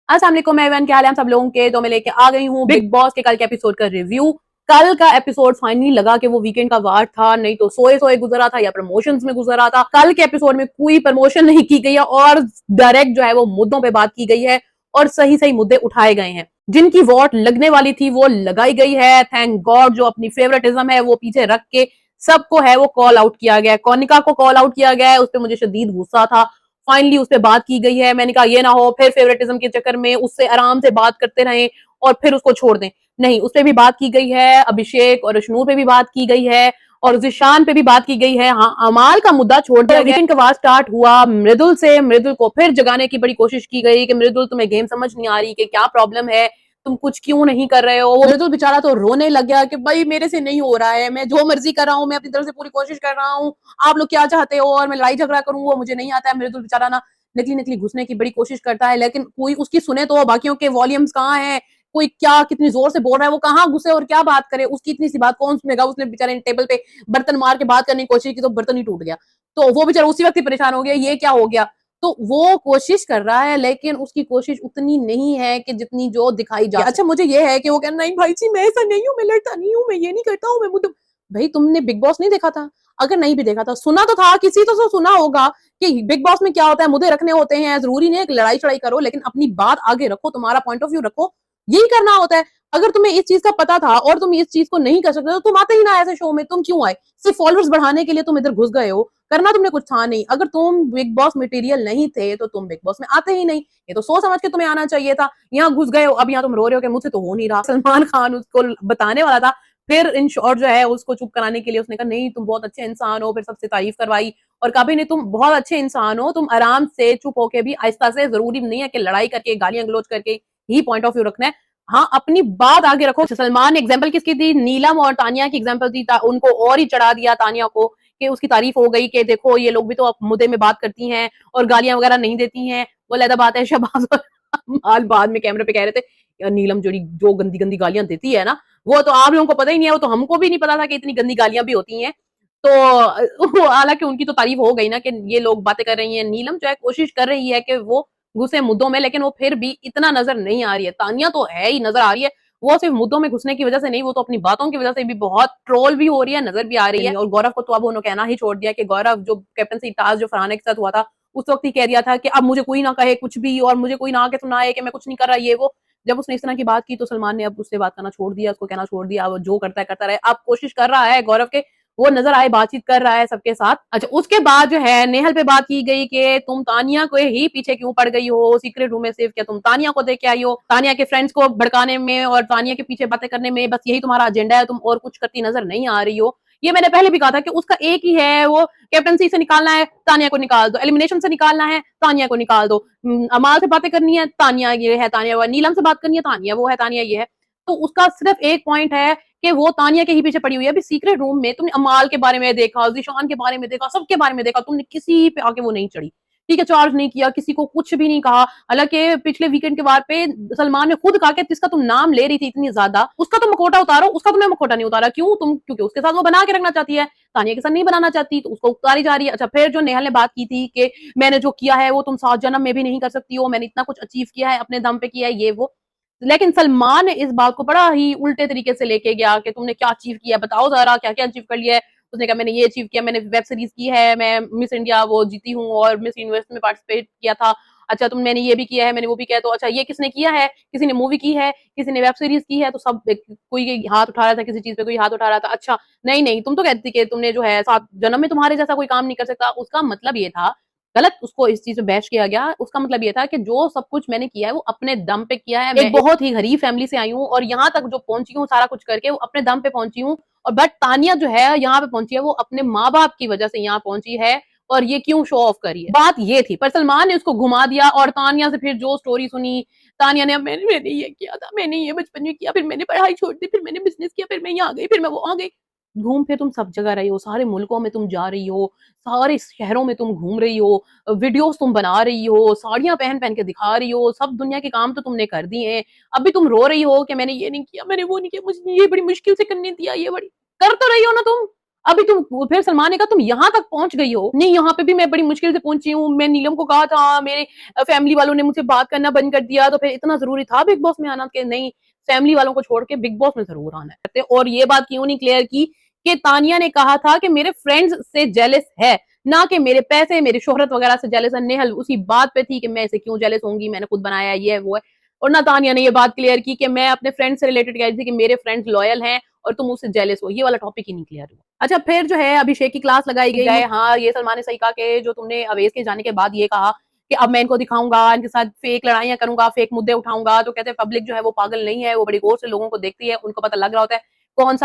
अस्सलाम वालेकुम एवरीवन, क्या हाल है आप सब लोगों के। तो मैं लेके आ गई हूँ बिग बॉस के कल के एपिसोड का रिव्यू। कल का एपिसोड फाइनली लगा कि वो वीकेंड का वार था, नहीं तो सोए सोए गुजरा था या प्रमोशंस में गुजरा था। कल के एपिसोड में कोई प्रमोशन नहीं की गई है और डायरेक्ट जो है वो मुद्दों पे बात की गई है और सही सही मुद्दे उठाए गए हैं। जिनकी वोट लगने वाली थी वो लगाई गई है। थैंक गॉड, जो अपनी फेवरेटिज्म है वो पीछे रख के सबको है वो कॉल आउट किया गया है। कोनिका को कॉल आउट किया गया है, उस पर मुझे शदीद गुस्सा था। फाइनली उस पर बात की गई है। मैंने कहा ये ना हो फिर फेवरेटिज्म के चक्कर में उससे आराम से बात करते रहें और फिर उसको छोड़ दें। नहीं, उस पर भी बात की गई है। अभिषेक और अशनूर पे भी बात की गई है और जिशान पे भी बात की गई है। हाँ, अमाल का मुद्दा छोड़ दिया गया। वीकेंड का वार स्टार्ट हुआ मृदुल से। मृदुल को फिर जगाने की बड़ी कोशिश की गई कि मृदुल तुम्हें गेम समझ नहीं आ रही कि क्या प्रॉब्लम है, तुम कुछ क्यों नहीं कर रहे हो। वो मृदुल बेचारा तो रोने लग गया कि भाई मेरे से नहीं हो रहा है, मैं जो मर्जी कर रहा हूँ, मैं अपनी तरफ से पूरी कोशिश कर रहा हूँ, आप लोग क्या चाहते हो और मैं लड़ाई झगड़ा करूँ वो मुझे नहीं आता है। मृदुल बेचारा ना निकली निकली घुसने की बड़ी कोशिश करता है, लेकिन कोई उसकी सुने तो। बाकियों के वॉल्यूम्स कहाँ हैं, कोई क्या कितनी जोर से बोल रहा है, वो कहाँ घुसे और क्या बात करे, उसकी इतनी सी बात कौन सुनेगा। उसने बेचारे ने टेबल पे बर्तन मार के बात करने की कोशिश की तो बर्तन ही टूट गया, तो वो बेचारा उसी वक्त ही परेशान हो गया, ये क्या हो गया। तो वो कोशिश कर रहा है लेकिन उसकी कोशिश उतनी नहीं है कि जितनी जो दिखाई जा। अच्छा, मुझे ये है कि वो कहना नहीं भाई जी मैं ऐसा नहीं हूँ, मैं लड़ता नहीं हूँ, मैं ये नहीं करता हूँ, मैं मुद्दे। भाई तुमने बिग बॉस नहीं देखा था? अगर नहीं भी देखा था, सुना तो था, किसी तो सुना होगा कि बिग बॉस में क्या होता है, मुद्दे रखने होते हैं। जरूरी नहीं है लड़ाई चढ़ाई करो, लेकिन अपनी बात आगे रखो, तुम्हारा पॉइंट ऑफ व्यू रखो, यही करना होता है। अगर तुम्हें इस चीज का पता था और तुम इस चीज को नहीं कर सकते तो तुम आते ही ना ऐसे शो में। तुम क्यों आए? सिर्फ फॉलोअर्स बढ़ाने के लिए तुम इधर घुस गए हो, करना तुमने कुछ था नहीं। अगर तुम बिग बॉस मटेरियल नहीं थे तो तुम बिग बॉस में आते ही नहीं। ये तो सोच समझ के तुम्हें आना चाहिए था। यहाँ घुस गए हो, अब यहाँ तुम रो रहे हो कि मुझसे तो हो नहीं रहा। सलमान खान उसको बताने वाला था, फिर इन शॉर्ट जो है उसको चुप कराने के लिए उसने कहा नहीं तुम बहुत अच्छे इंसान हो, फिर सबसे तारीफ करवाई और कभी नहीं, तुम बहुत अच्छे इंसान हो, तुम आराम से चुप होके भी आहिस्ता से, जरूरी नहीं है कि लड़ाई करके गालियां गलोच करके ही पॉइंट ऑफ व्यू रखना है। हाँ, अपनी बात आगे रखो। सलमान ने एग्जाम्पल किसकी दी? नीलम और तानिया की एग्जाम्पल दी, उनको और ही चढ़ा दिया तानिया को कि उसकी तारीफ हो गई कि देखो ये लोग भी तो मुद्दे में बात करती हैं और गालियां वगैरह नहीं देती हैं। वो लहदा बात है, शहबाज और अमाल बाद में कैमरे पे कह रहे थे यार नीलम जो गंदी गंदी गालियां देती है ना, वो तो आप लोगों को पता ही नहीं है, वो तो हमको भी नहीं पता था कि इतनी गंदी गालियां भी होती हैं। तो हालांकि उनकी तो तारीफ हो गई ना कि ये लोग बातें कर रही हैं। नीलम जो है कोशिश कर रही है कि वो घुसे मुद्दों में, लेकिन वो फिर भी इतना नजर नहीं आ रही है। तानिया तो है ही, नजर आ रही है। वो सिर्फ मुद्दों में घुसने की वजह से नहीं, वो तो अपनी बातों की वजह से भी बहुत ट्रोल भी हो रही है, नजर भी आ रही है। और गौरव को तो अब उन्होंने कहना ही छोड़ दिया कि गौरव जो कैप्टनसी टास्क जो फरहाना के साथ हुआ था उस वक्त ही कह दिया था कि अब मुझे कोई ना कहे कुछ भी और मुझे कोई ना आके सुनाए कि मैं कुछ नहीं कर रहा, ये वो। जब उसने इस तरह की बात की तो सलमान ने अब उससे बात करना छोड़ दिया, उसको कहना छोड़ दिया, अब जो करता है करता रहे। अब कोशिश कर रहा है गौरव के वो नजर आए, बातचीत कर रहा है सबके साथ। अच्छा, उसके बाद जो है नेहल पे बात की गई कि तुम तानिया को ही पीछे क्यों पड़ गई हो सीक्रेट रूम में, सिर्फ क्या तुम तानिया को देख के आई हो? तानिया के फ्रेंड्स को भड़काने में और तानिया के पीछे बातें करने में बस यही तुम्हारा एजेंडा है, तुम और कुछ करती नजर नहीं आ रही हो। ये मैंने पहले भी कहा था कि उसका एक ही है, वो कैप्टनसी से निकालना है तानिया को निकाल दो, एलिमिनेशन से निकालना है तानिया को निकाल दो, अमाल से बातें करनी है तानिया ये है, तानिया वो है, नीलम से बात करनी है तानिया वो है, तानिया ये है। तो उसका सिर्फ एक पॉइंट है कि वो तानिया के ही पीछे पड़ी हुई है। अभी सीक्रेट रूम में तुमने अमाल के बारे में देखा, जिशान के बारे में देखा, सबके बारे में देखा, तुमने किसी पे आके वो नहीं चढ़ी, ठीक है, चार्ज नहीं किया, किसी को कुछ भी नहीं कहा। हालांकि पिछले वीकेंड के बाद पे सलमान ने खुद कहा कि जिसका तुम नाम ले रही थी इतनी ज्यादा, उसका तुम मकोटा उतारो, उसका तुमने मकोटा नहीं उतारा। क्यों? तुम क्योंकि उसके साथ वो बना के रखना चाहती है, तानिया के साथ नहीं बनाना चाहती, तो उसको उतारी जा रही है। अच्छा, फिर जो नेहल ने बात की थी कि मैंने जो किया है वो तुम 7 जन्म में भी नहीं कर सकती हो, मैंने इतना कुछ अचीव किया है, अपने दम पे किया है, ये वो। लेकिन सलमान ने इस बात को बड़ा ही उल्टे तरीके से लेके गया कि तुमने क्या अचीव किया, बताओ जरा क्या क्या अचीव कर लिया है। उसने कहा मैंने ये अचीव किया, मैंने वेब सीरीज की है, मैं मिस इंडिया वो जीती हूँ और मिस यूनिवर्स में पार्टिसिपेट किया था। अच्छा, तुम मैंने ये भी किया है, मैंने वो भी किया है। तो अच्छा, ये किसने किया है? किसी ने मूवी की है, किसी ने वेब सीरीज की है, तो सब कोई हाथ उठा रहा था, किसी चीज पे कोई हाथ उठा रहा था। अच्छा, नहीं नहीं, तुम तो कहती कि तुमने जो है 7 जन्म में तुम्हारे जैसा कोई काम नहीं कर सकता। उसका मतलब ये था, गलत उसको इस चीज में बैश किया गया। उसका मतलब ये था कि जो सब कुछ मैंने किया है वो अपने दम पे किया है। मैं एक बहुत ही गरीब फैमिली से आई हूँ और यहाँ तक जो पहुंची हूँ सारा कुछ करके वो अपने दम पे पहुंची हूँ। और बट तानिया जो है यहाँ पे पहुंची है वो अपने माँ बाप की वजह से यहाँ पहुंची है, और ये क्यों शो ऑफ करी है, बात ये थी। पर सलमान ने उसको घुमा दिया और तानिया से फिर जो स्टोरी सुनी, तानिया ने मैंने मैंने ये किया था, मैंने ये बचपन में किया, फिर मैंने पढ़ाई छोड़ दी, फिर मैंने बिजनेस किया, फिर मैं यहाँ गई, फिर मैं वो आ गई। घूम फिर तुम सब जगह रही हो, सारे मुल्कों में तुम जा रही हो, सारे शहरों में तुम घूम रही हो, वीडियोस तुम बना रही हो, साड़ियां पहन पहन के दिखा रही हो, सब दुनिया के काम तो तुमने कर दिए हैं। अभी तुम रो रही हो कि मैंने ये नहीं किया, मैंने वो नहीं किया, मुझे ये बड़ी मुश्किल से करने दिया, ये बड़ी कर तो रही हो ना तुम। अभी तुम फिर सलमान ने कहा तुम यहाँ तक पहुंच गई हो। नहीं, यहाँ पे भी मैं बड़ी मुश्किल से पहुंची हूँ, मैं नीलम को कहा था, मेरे फैमिली वालों ने मुझे बात करना बंद कर दिया, तो फिर इतना जरूरी था बिग बॉस में आना? कि नहीं, फैमिली वालों को छोड़ के बिग बॉस में जरूर आना है। और ये बात क्यों नहीं क्लियर की कि तानिया ने कहा था कि मेरे फ्रेंड्स से जेलस है, ना कि मेरे पैसे, मेरी शोहरत वगैरह से जेलस है। नेहल उसी बात पे थी कि मैं इसे क्यों जेलस होंगी, मैंने खुद बनाया है, ये है वो है। और ना तानिया ने ये बात क्लियर की कि मैं अपने फ्रेंड से रिलेटेड कह रही थी कि मेरे फ्रेंड्स लॉयल हैं और तुम उससे जेलस हो। ये वाला टॉपिक ही नहीं क्लियर हुआ। अच्छा, फिर जो है अभिषेक की क्लास लगाई गई है। हाँ, ये सलमान ने सही कहा कि जो तुमने अवेश के जाने के बाद ये कहा कि अब मैं इनको दिखाऊंगा, इनके साथ फेक लड़ाइयां करूंगा, फेक मुद्दे उठाऊंगा, तो कहते हैं पब्लिक जो है वो पागल नहीं है, वो बड़ी गौर से लोगों को देखती है, उनको पता लग रहा होता है कौन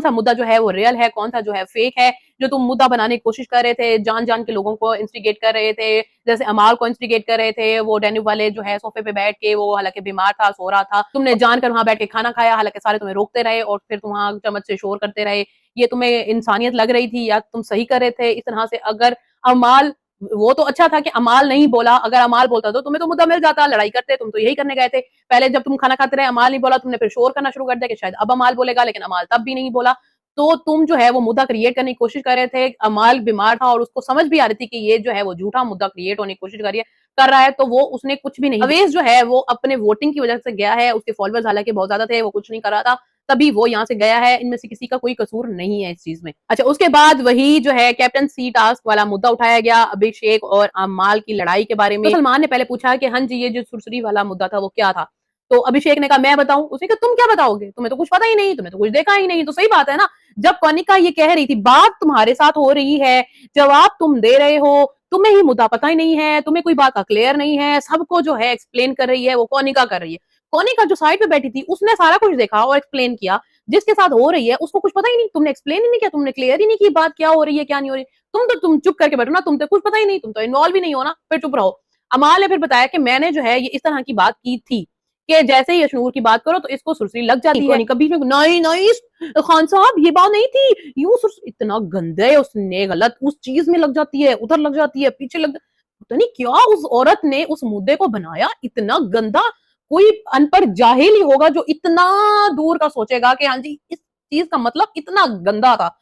सा मुद्दा जो है वो रियल है, कौन सा जो है फेक है। जो तुम मुद्दा बनाने की कोशिश कर रहे थे, जान जान के लोगों को इंस्टिगेट कर रहे थे, जैसे अमाल को इंस्टिगेट कर रहे थे, वो डेन्यू वाले जो है सोफे पे बैठ के, वो हालांकि बीमार था, सो रहा था, तुमने जानकर वहां बैठ के खाना खाया, हालांकि सारे तुम्हें रोकते रहे और फिर तुम वहां चम्मच से शोर करते रहे। ये तुम्हें इंसानियत लग रही थी या तुम सही कर रहे थे इस तरह से? अगर अमाल, वो तो अच्छा था कि अमाल नहीं बोला, अगर अमाल बोलता तो तुम्हें तो मुद्दा मिल जाता, लड़ाई करते, तुम तो यही करने गए थे। पहले जब तुम खाना खाते रहे अमाल नहीं बोला, तुमने फिर शोर करना शुरू कर दिया कि शायद अब अमाल बोलेगा, लेकिन अमाल तब भी नहीं बोला। तो तुम जो है वो मुद्दा क्रिएट करने की कोशिश कर रहे थे। अमाल बीमार था और उसको समझ भी आ रही थी कि ये जो है वो झूठा मुद्दा क्रिएट होने की कोशिश कर रहा है, तो वो उसने कुछ भी नहीं। अवेश जो है वो अपने वोटिंग की वजह से गया है, उसके फॉलोअर्स हालांकि बहुत ज्यादा थे, वो कुछ नहीं कर रहा था, तभी वो यहाँ से गया है। इनमें से किसी का कोई कसूर नहीं है इस चीज में। अच्छा, उसके बाद वही जो है कैप्टन सी टास्क वाला मुद्दा उठाया गया, अभिषेक और अमाल की लड़ाई के बारे में। तो सलमान ने पहले पूछा कि हाँ जी, ये जो सुरसरी वाला मुद्दा था वो क्या था? तो अभिषेक ने कहा मैं बताऊं। उसने कहा तुम क्या बताओगे, तुम्हें तो कुछ पता ही नहीं, तुम्हें तो कुछ देखा ही नहीं। तो सही बात है ना, जब कनिका ये कह रही थी, बात तुम्हारे साथ हो रही है, जवाब तुम दे रहे हो, तुम्हें ही मुद्दा पता ही नहीं है, तुम्हें कोई बात का क्लियर नहीं है, सबको जो है एक्सप्लेन कर रही है वो कनिका कर रही है। कनिका जो साइड पे बैठी थी उसने सारा कुछ देखा और एक्सप्लेन किया, जिसके साथ हो रही है उसको कुछ पता ही नहीं। तुमने एक्सप्लेन ही नहीं किया, तुमने क्लियर ही नहीं की बात क्या हो रही है क्या नहीं हो रही। तुम चुप करके बैठो ना, तुम तो कुछ पता ही नहीं, तुम तो इन्वॉल्व ही नहीं हो ना, फिर चुप रहो। अमाल ने फिर बताया कि मैंने जो है ये इस तरह की बात की थी कि जैसे ही अशनूर की बात करो तो इसको सुरसरी लग जाती है। कभी नहीं नहीं खान साहब ये बात नहीं थी, यूं इतना गंदे, उसने गलत उस चीज में लग जाती है, उधर लग जाती है, पीछे लग, पता नहीं क्या उस औरत ने उस मुद्दे को बनाया इतना गंदा। कोई अनपढ़ जाहिल ही होगा जो इतना दूर का सोचेगा कि हाँ जी इस चीज का मतलब इतना गंदा था।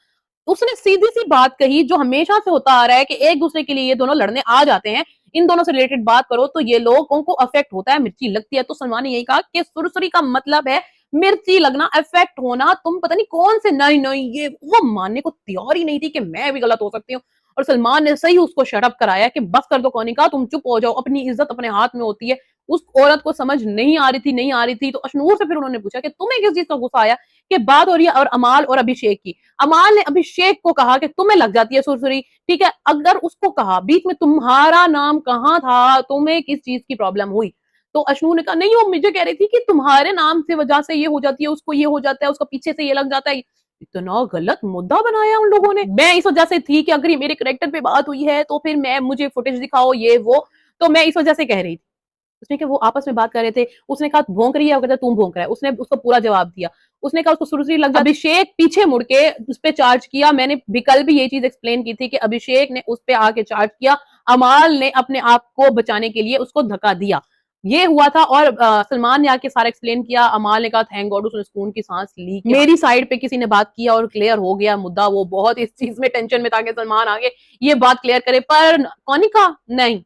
उसने सीधी सी बात कही जो हमेशा से होता आ रहा है कि एक दूसरे के लिए ये दोनों लड़ने आ जाते हैं, इन दोनों से रिलेटेड बात करो तो ये लोगों को अफेक्ट होता है, मिर्ची लगती है। तो सलमान ने यही कहा कि सुरसुरी का मतलब है मिर्ची लगना, अफेक्ट होना। तुम पता नहीं कौन से नहीं नहीं, ये वो मानने को तैयार ही नहीं थी कि मैं भी गलत हो सकती हूँ। और सलमान ने सही उसको शटअप कराया कि बस कर दो कौनिका, तुम चुप हो जाओ, अपनी इज्जत अपने हाथ में होती है। उस औरत को समझ नहीं आ रही थी। तो अशनूर से फिर उन्होंने पूछा कि तुम्हें किस चीज का गुस्सा आया, कि बात हो रही है और अमाल और अभिषेक की। अमाल ने अभिषेक को कहा कि तुम्हें लग जाती है सुरसुरी, ठीक है, अगर उसको कहा बीच में तुम्हारा नाम कहाँ था, तुम्हें किस चीज की प्रॉब्लम हुई? तो अशनूर ने कहा नहीं, वो मुझे कह रही थी कि तुम्हारे नाम से वजह से ये हो जाती है, उसको ये हो जाता है, उसका पीछे से ये लग जाता है। इतना गलत मुद्दा बनाया उन लोगों ने। मैं इस वजह से थी कि अगर ये मेरे करेक्टर पे बात हुई है तो फिर मुझे फुटेज दिखाओ, ये वो, तो मैं इस वजह से कह रही थी। उसने कहा वो आपस में बात कर रहे थे, उसने कहा भौंक रही है, कहता तुम भौंक रहा है, उसने उसको पूरा जवाब दिया। उसने कहा उसको सुरसुरी लग जाती। अभिषेक पीछे मुड़ के उस पे चार्ज किया। मैंने भी कल भी ये चीज एक्सप्लेन की थी कि अभिषेक ने उस पे आके चार्ज किया, अमाल ने अपने आप को बचाने के लिए उसको धक्का दिया, ये हुआ था। और सलमान ने आके सारा एक्सप्लेन किया। अमाल ने कहा थैंक गॉड उसने सुकून की सांस ली, मेरी साइड पे किसी ने बात किया और क्लियर हो गया मुद्दा। वो बहुत इस चीज में टेंशन में था कि सलमान आगे ये बात क्लियर करे, पर कौनिका नहीं,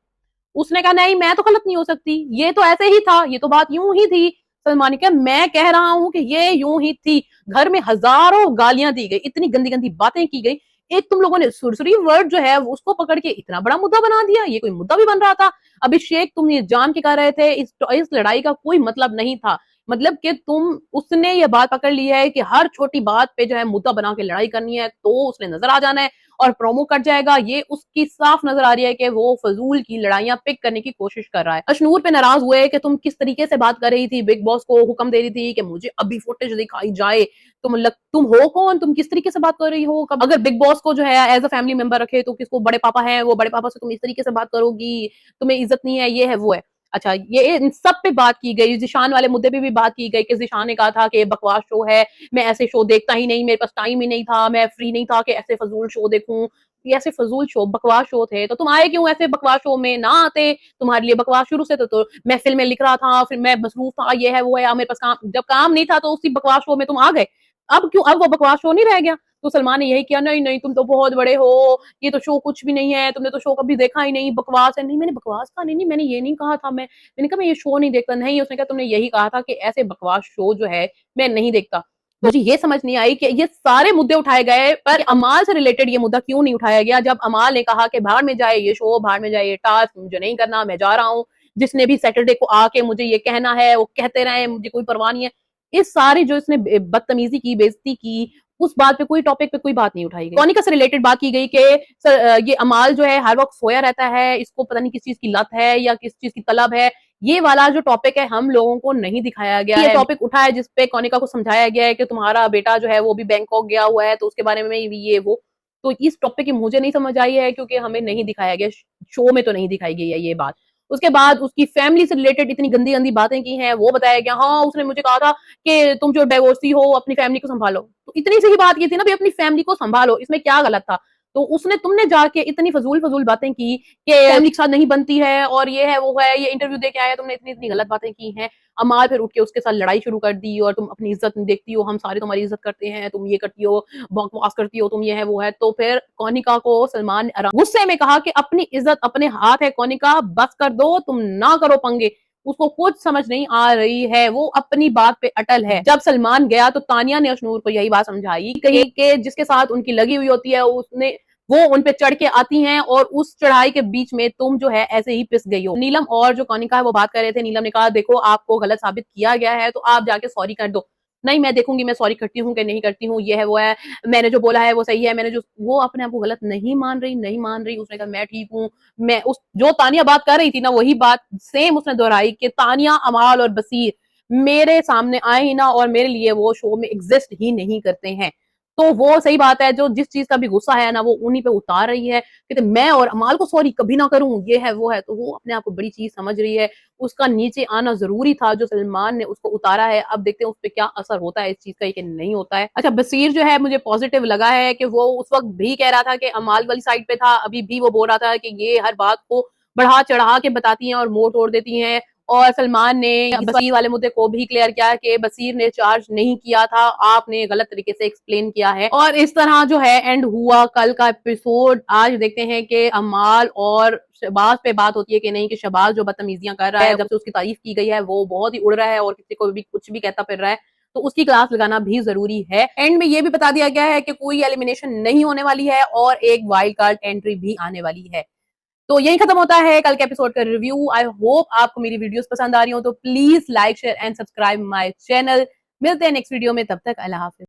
उसने कहा नहीं मैं तो गलत नहीं हो सकती, ये तो ऐसे ही था, ये तो बात यूं ही थी। सलमान ने कहा मैं कह रहा हूं कि ये यूं ही थी, घर में हजारों गालियां दी गई, इतनी गंदी गंदी बातें की गई, एक तुम लोगों ने सुरसुरी वर्ड जो है उसको पकड़ के इतना बड़ा मुद्दा बना दिया, ये कोई मुद्दा भी बन रहा था? अभिषेक तुम ये जान के कह रहे थे इस लड़ाई का कोई मतलब नहीं था, मतलब कि तुम, उसने ये बात पकड़ ली है कि हर छोटी बात पे जो है मुद्दा बना के लड़ाई करनी है, तो उसने नजर आ जाना है और प्रोमो कट जाएगा। ये उसकी साफ नजर आ रही है कि वो फजूल की लड़ाइयां पिक करने की कोशिश कर रहा है। अशनूर पे नाराज हुए कि तुम किस तरीके से बात कर रही थी, बिग बॉस को हुक्म दे रही थी कि मुझे अभी फुटेज दिखाई जाए, तुम हो कौन, तुम किस तरीके से बात कर रही हो? अगर बिग बॉस को जो है एज अ फैमिली मेंबर रखे तो किसको, बड़े पापा है वो, बड़े पापा से तुम इस तरीके से बात करोगी, तुम्हें इज्जत नहीं है, ये है वो है। अच्छा, ये इन सब पे बात की गई, जिशान वाले मुद्दे पे भी बात की गई कि जिशान ने कहा था कि बकवास शो है, मैं ऐसे शो देखता ही नहीं, मेरे पास टाइम ही नहीं था, मैं फ्री नहीं था कि ऐसे फजूल शो देखूं, ये ऐसे फजूल शो बकवास शो थे, तो तुम आए क्यों ऐसे बकवास शो में? ना आते, तुम्हारे लिए बकवास शुरू से तो मैं फिल्में लिख रहा था, फिर मैं मसरूफ था, ये है वो है, मेरे पास काम, जब काम नहीं था तो उसी बकवास शो में तुम आ गए। अब क्यों, अब वो बकवास शो नहीं रह गया? तो सलमान ने यही किया, नहीं नहीं तुम तो बहुत बड़े हो, ये तो शो कुछ भी नहीं है, तुमने तो शो कभी देखा ही नहीं, बकवास है। नहीं मैंने बकवास कहा, नहीं नहीं मैंने ये नहीं कहा था, मैंने कहा मैं ये शो नहीं देखता। नहीं, उसने कहा तुमने यही कहा था कि ऐसे बकवास शो जो है मैं नहीं देखता। तो मुझे ये समझ नहीं आई कि ये सारे मुद्दे उठाए गए पर अमाल से रिलेटेड ये मुद्दा क्यों नहीं उठाया गया, जब अमाल ने कहा कि बाहर में जाए ये शो, बाहर में जाए ये टास्क, मुझे नहीं करना, मैं जा रहा हूँ, जिसने भी सैटरडे को आके मुझे ये कहना है वो कहते रहे, मुझे कोई परवाह नहीं है। इस सारी जो इसने बदतमीजी की, बेइज्जती की, उस बात पे कोई टॉपिक पे कोई बात नहीं उठाई गई। कोनिका से रिलेटेड बात की गई कि ये अमाल जो है हर वक्त सोया रहता है, इसको पता नहीं किस चीज की लत है या किस चीज की तलब है। ये वाला जो टॉपिक है हम लोगों को नहीं दिखाया गया है। ये टॉपिक उठा है जिसपे कोनिका को समझाया गया है कि तुम्हारा बेटा जो है वो भी बैंकॉक गया हुआ है, तो उसके बारे में ये वो। तो इस टॉपिक की मुझे नहीं समझ आई है क्योंकि हमें नहीं दिखाया गया, शो में तो नहीं दिखाई गई है ये बात। उसके बाद उसकी फैमिली से रिलेटेड इतनी गंदी गंदी बातें की हैं, वो बताया गया। हाँ, उसने मुझे कहा था कि तुम जो डिवोर्सी हो अपनी फैमिली को संभालो, तो इतनी सी ही बात की थी ना भाई, अपनी फैमिली को संभालो, इसमें क्या गलत था। तो तुमने जाके इतनी फजूल फजूल बातें की कि फैमिली के साथ नहीं बनती है और ये है वो है, ये इंटरव्यू दे के आया, तुमने इतनी इतनी गलत बातें की हैं। अमाल फिर उठ के उसके साथ लड़ाई शुरू कर दी और तुम अपनी इज्जत नहीं देखती हो, हम सारे तुम्हारी इज्जत करते हैं, तुम ये करती हो, बकवास करती हो, तुम ये है वो है। तो फिर कोनिका को सलमान ने गुस्से में कहा कि अपनी इज्जत अपने हाथ है कोनिका, बस कर दो, तुम ना करो पंगे। उसको कुछ समझ नहीं आ रही है, वो अपनी बात पे अटल है। जब सलमान गया तो तानिया ने अशनूर को यही बात समझाई, कही कि जिसके साथ उनकी लगी हुई होती है उसने वो उन पे चढ़ के आती हैं और उस चढ़ाई के बीच में तुम जो है ऐसे ही पिस गई हो। नीलम और जो कोनिका है वो बात कर रहे थे, नीलम ने कहा देखो आपको गलत साबित किया गया है तो आप जाके सॉरी कर दो। नहीं मैं देखूंगी मैं सॉरी करती हूँ कि नहीं करती हूँ, ये है वो है, मैंने जो बोला है वो सही है, मैंने जो वो अपने आप को गलत नहीं मान रही, नहीं मान रही। उसने कहा मैं ठीक हूँ, मैं उस जो तानिया बात कर रही थी ना वही बात सेम उसने दोहराई कि तानिया, अमाल और बसीर मेरे सामने आए ही ना और मेरे लिए वो शो में एग्जिस्ट ही नहीं करते हैं। तो वो सही बात है, जो जिस चीज का भी गुस्सा है ना वो उन्हीं पे उतार रही है, कहते मैं और अमाल को सॉरी कभी ना करूं, ये है वो है। तो वो अपने आप को बड़ी चीज समझ रही है, उसका नीचे आना जरूरी था जो सलमान ने उसको उतारा है। अब देखते हैं उस पर क्या असर होता है इस चीज का कि नहीं होता है। अच्छा, बसीर जो है मुझे पॉजिटिव लगा है कि वो उस वक्त भी कह रहा था कि अमाल वाली साइड पे था, अभी भी वो बोल रहा था कि ये हर बात को बढ़ा चढ़ा के बताती हैं और मोड़ तोड़ देती हैं। और सलमान ने बसीर वाले मुद्दे को भी क्लियर किया कि बसीर ने चार्ज नहीं किया था, आपने गलत तरीके से एक्सप्लेन किया है। और इस तरह जो है एंड हुआ कल का एपिसोड। आज देखते हैं कि अमाल और शहबाज पे बात होती है कि नहीं, कि शहबाज जो बदतमीजियां कर रहा है, जब से उसकी तारीफ की गई है वो बहुत ही उड़ रहा है और किसी को भी कुछ भी कहता फिर रहा है, तो उसकी क्लास लगाना भी जरूरी है। एंड में ये भी बता दिया गया है कि कोई एलिमिनेशन नहीं होने वाली है और एक वाइल्ड कार्ड एंट्री भी आने वाली है। तो यही खत्म होता है कल के एपिसोड का रिव्यू। आई होप आपको मेरी वीडियोस पसंद आ रही हो, तो please like share and subscribe my channel. मिलते हैं नेक्स्ट वीडियो में, तब तक अल्लाह हाफिज।